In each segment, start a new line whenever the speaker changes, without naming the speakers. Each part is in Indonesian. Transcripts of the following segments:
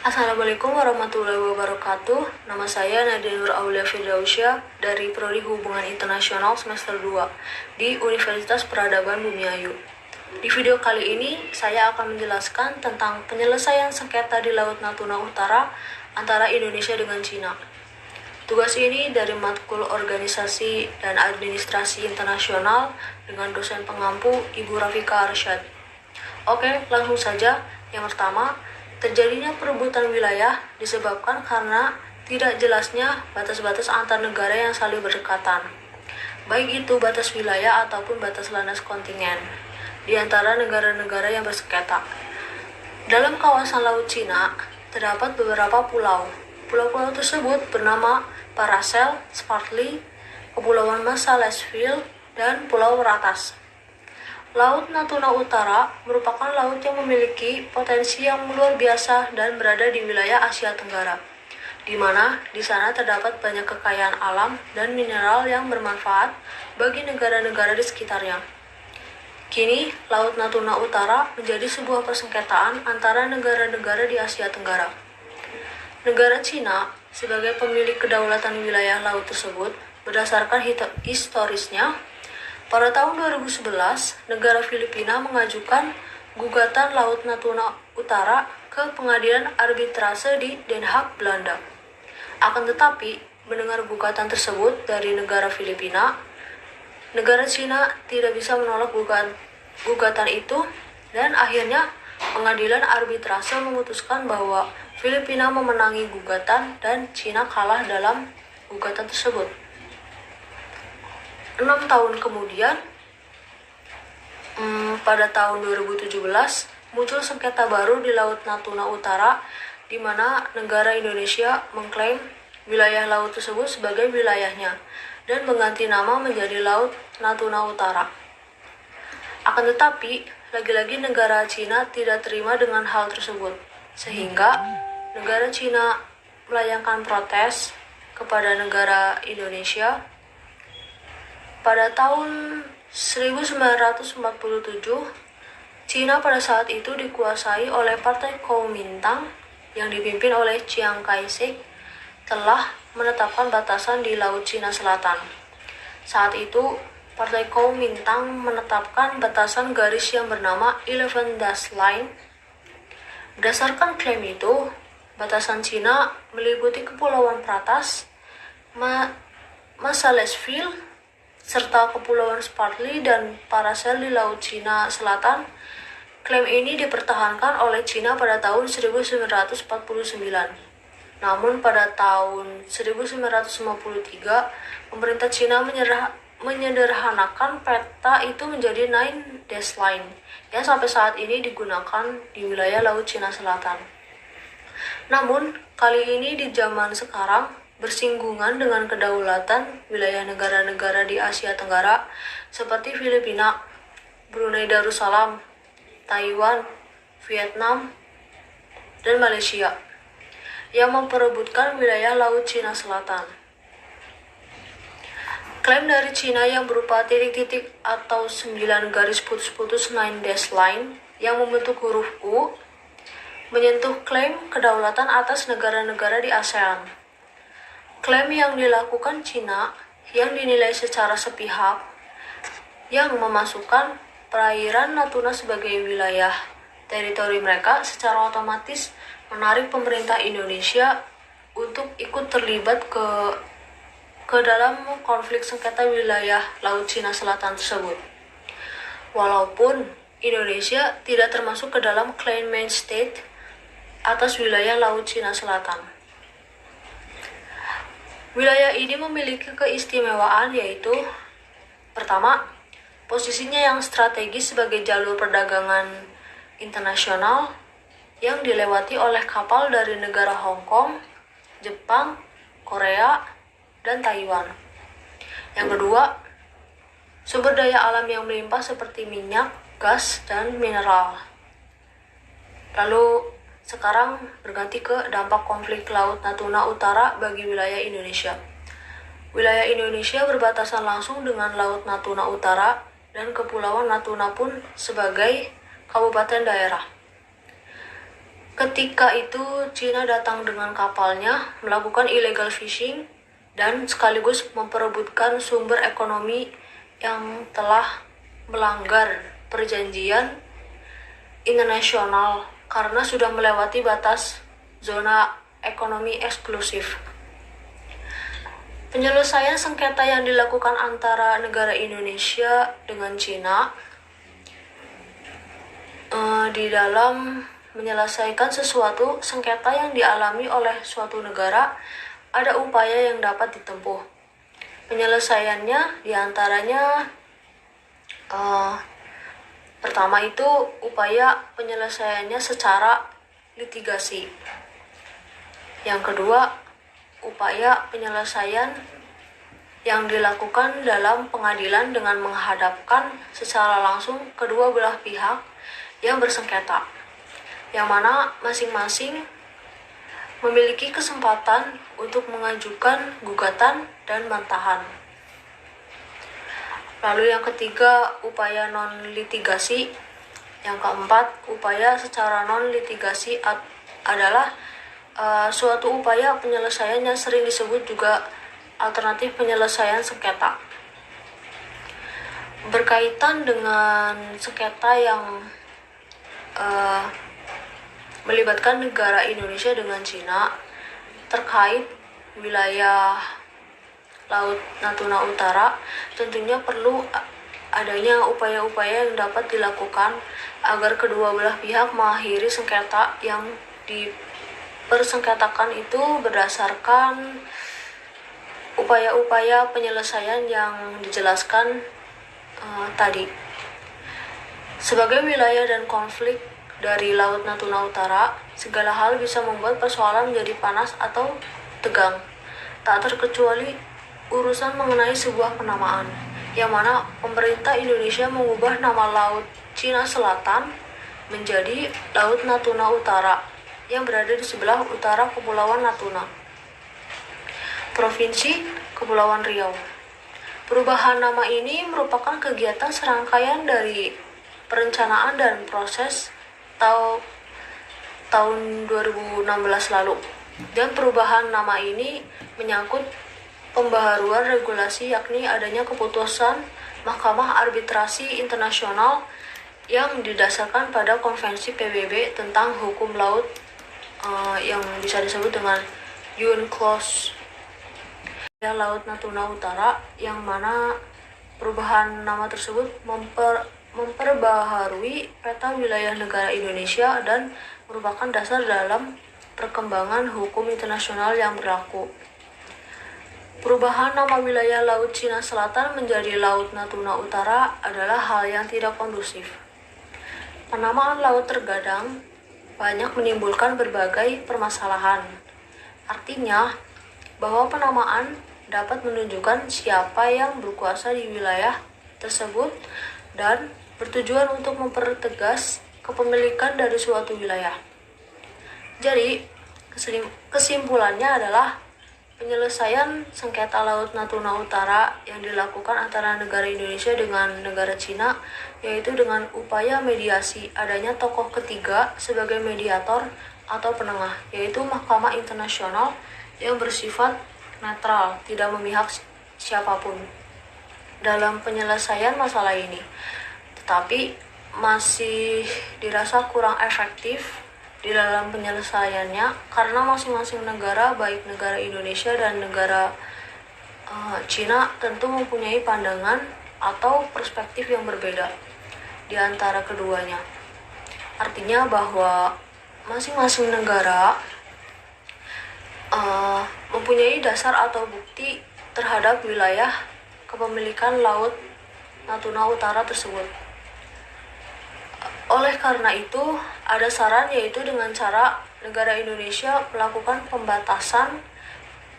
Assalamualaikum warahmatullahi wabarakatuh. Nama saya Nadia Nur Aulia Firdausya dari Prodi Hubungan Internasional semester 2 di Universitas Peradaban Bumiayu. Di video kali ini, saya akan menjelaskan tentang penyelesaian sengketa di Laut Natuna Utara antara Indonesia dengan Cina. Tugas ini dari matkul Organisasi dan Administrasi Internasional dengan dosen pengampu Ibu Rafika Arsyad. Oke, langsung saja. Yang pertama, terjadinya perebutan wilayah disebabkan karena tidak jelasnya batas-batas antar negara yang saling berdekatan, baik itu batas wilayah ataupun batas landas kontinen, di antara negara-negara yang bersengketa. Dalam kawasan Laut Cina, terdapat beberapa pulau. Pulau-pulau tersebut bernama Paracel, Spratly, Kepulauan Masalesville, dan Pulau Ratas. Laut Natuna Utara merupakan laut yang memiliki potensi yang luar biasa dan berada di wilayah Asia Tenggara, di mana di sana terdapat banyak kekayaan alam dan mineral yang bermanfaat bagi negara-negara di sekitarnya. Kini, Laut Natuna Utara menjadi sebuah persengketaan antara negara-negara di Asia Tenggara. Negara Cina sebagai pemilik kedaulatan wilayah laut tersebut berdasarkan historisnya. Pada tahun 2011, negara Filipina mengajukan gugatan Laut Natuna Utara ke Pengadilan Arbitrase di Den Haag, Belanda. Akan tetapi, mendengar gugatan tersebut dari negara Filipina, negara Cina tidak bisa menolak gugatan itu, dan akhirnya Pengadilan Arbitrase memutuskan bahwa Filipina memenangi gugatan dan Cina kalah dalam gugatan tersebut. 6 tahun kemudian, pada tahun 2017, muncul sengketa baru di Laut Natuna Utara, di mana negara Indonesia mengklaim wilayah laut tersebut sebagai wilayahnya dan mengganti nama menjadi Laut Natuna Utara. Akan tetapi, lagi-lagi negara Cina tidak terima dengan hal tersebut, sehingga negara Cina melayangkan protes kepada negara Indonesia. Pada tahun 1947, Cina pada saat itu dikuasai oleh Partai Kuomintang yang dipimpin oleh Chiang Kai-shek telah menetapkan batasan di Laut Cina Selatan. Saat itu, Partai Kuomintang menetapkan batasan garis yang bernama 11 Dash Line. Berdasarkan klaim itu, batasan Cina meliputi Kepulauan Pratas, Masalesville, serta Kepulauan Spratly dan Paracel di Laut Cina Selatan. Klaim ini dipertahankan oleh Cina pada tahun 1949. Namun pada tahun 1953, pemerintah Cina menyederhanakan peta itu menjadi 9 Dash Line yang sampai saat ini digunakan di wilayah Laut Cina Selatan. Namun, kali ini di zaman sekarang bersinggungan dengan kedaulatan wilayah negara-negara di Asia Tenggara seperti Filipina, Brunei Darussalam, Taiwan, Vietnam, dan Malaysia yang memperebutkan wilayah Laut Cina Selatan. Klaim dari Cina yang berupa titik-titik atau 9 garis putus-putus 9 dash line yang membentuk huruf U menyentuh klaim kedaulatan atas negara-negara di ASEAN. Klaim yang dilakukan Cina yang dinilai secara sepihak yang memasukkan perairan Natuna sebagai wilayah teritori mereka secara otomatis menarik pemerintah Indonesia untuk ikut terlibat ke dalam konflik sengketa wilayah Laut Cina Selatan tersebut. Walaupun Indonesia tidak termasuk ke dalam claimant state atas wilayah Laut Cina Selatan. Wilayah ini memiliki keistimewaan yaitu, pertama, posisinya yang strategis sebagai jalur perdagangan internasional yang dilewati oleh kapal dari negara Hong Kong, Jepang, Korea, dan Taiwan. Yang kedua, sumber daya alam yang melimpah seperti minyak, gas, dan mineral. Lalu, sekarang berganti ke dampak konflik Laut Natuna Utara bagi wilayah Indonesia. Wilayah Indonesia berbatasan langsung dengan Laut Natuna Utara dan Kepulauan Natuna pun sebagai kabupaten daerah. Ketika itu, Cina datang dengan kapalnya, melakukan illegal fishing, dan sekaligus memperebutkan sumber ekonomi yang telah melanggar perjanjian internasional karena sudah melewati batas zona ekonomi eksklusif. Penyelesaian sengketa yang dilakukan antara negara Indonesia dengan Cina di dalam menyelesaikan sesuatu sengketa yang dialami oleh suatu negara, ada upaya yang dapat ditempuh. Penyelesaiannya diantaranya pertama itu upaya penyelesaiannya secara litigasi. Yang kedua, upaya penyelesaian yang dilakukan dalam pengadilan dengan menghadapkan secara langsung kedua belah pihak yang bersengketa, yang mana masing-masing memiliki kesempatan untuk mengajukan gugatan dan bantahan. Lalu yang ketiga, upaya non-litigasi. Yang keempat, upaya secara non-litigasi adalah suatu upaya penyelesaian yang sering disebut juga alternatif penyelesaian sengketa. Berkaitan dengan sengketa yang melibatkan negara Indonesia dengan Cina terkait wilayah Laut Natuna Utara, tentunya perlu adanya upaya-upaya yang dapat dilakukan agar kedua belah pihak mengakhiri sengketa yang dipersengketakan itu berdasarkan upaya-upaya penyelesaian yang dijelaskan tadi. Sebagai wilayah dan konflik dari Laut Natuna Utara, segala hal bisa membuat persoalan menjadi panas atau tegang, tak terkecuali urusan mengenai sebuah penamaan, yang mana pemerintah Indonesia mengubah nama Laut Cina Selatan menjadi Laut Natuna Utara, yang berada di sebelah utara Kepulauan Natuna, Provinsi Kepulauan Riau. Perubahan nama ini merupakan kegiatan serangkaian dari perencanaan dan proses tahun 2016 lalu. Dan perubahan nama ini menyangkut pembaharuan regulasi, yakni adanya keputusan Mahkamah Arbitrasi Internasional yang didasarkan pada Konvensi PBB tentang hukum laut yang bisa disebut dengan UNCLOS Laut Natuna Utara, yang mana perubahan nama tersebut memperbaharui peta wilayah negara Indonesia dan merupakan dasar dalam perkembangan hukum internasional yang berlaku. Perubahan nama wilayah Laut Cina Selatan menjadi Laut Natuna Utara adalah hal yang tidak kondusif. Penamaan laut terkadang banyak menimbulkan berbagai permasalahan. Artinya, bahwa penamaan dapat menunjukkan siapa yang berkuasa di wilayah tersebut dan bertujuan untuk mempertegas kepemilikan dari suatu wilayah. Jadi, kesimpulannya adalah penyelesaian sengketa Laut Natuna Utara yang dilakukan antara negara Indonesia dengan negara Cina, yaitu dengan upaya mediasi adanya tokoh ketiga sebagai mediator atau penengah, yaitu Mahkamah Internasional yang bersifat netral, tidak memihak siapapun dalam penyelesaian masalah ini. Tetapi masih dirasa kurang efektif di dalam penyelesaiannya karena masing-masing negara, baik negara Indonesia dan negara Cina, tentu mempunyai pandangan atau perspektif yang berbeda di antara keduanya. Artinya bahwa masing-masing negara mempunyai dasar atau bukti terhadap wilayah kepemilikan Laut Natuna Utara tersebut. Oleh karena itu, ada saran yaitu dengan cara negara Indonesia melakukan pembatasan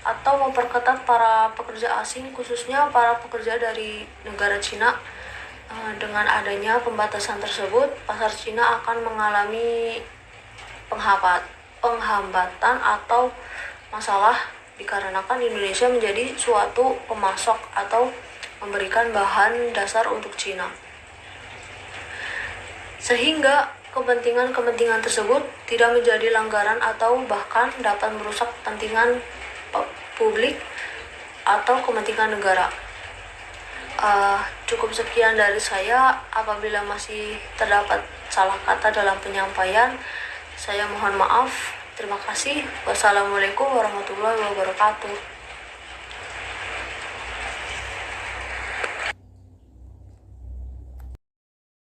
atau memperketat para pekerja asing, khususnya para pekerja dari negara Cina. Dengan adanya pembatasan tersebut, pasar Cina akan mengalami penghambatan atau masalah dikarenakan Indonesia menjadi suatu pemasok atau memberikan bahan dasar untuk Cina. Sehingga kepentingan-kepentingan tersebut tidak menjadi pelanggaran atau bahkan dapat merusak kepentingan publik atau kepentingan negara. Cukup sekian dari saya. Apabila masih terdapat salah kata dalam penyampaian, saya mohon maaf. Terima kasih. Wassalamualaikum warahmatullahi wabarakatuh.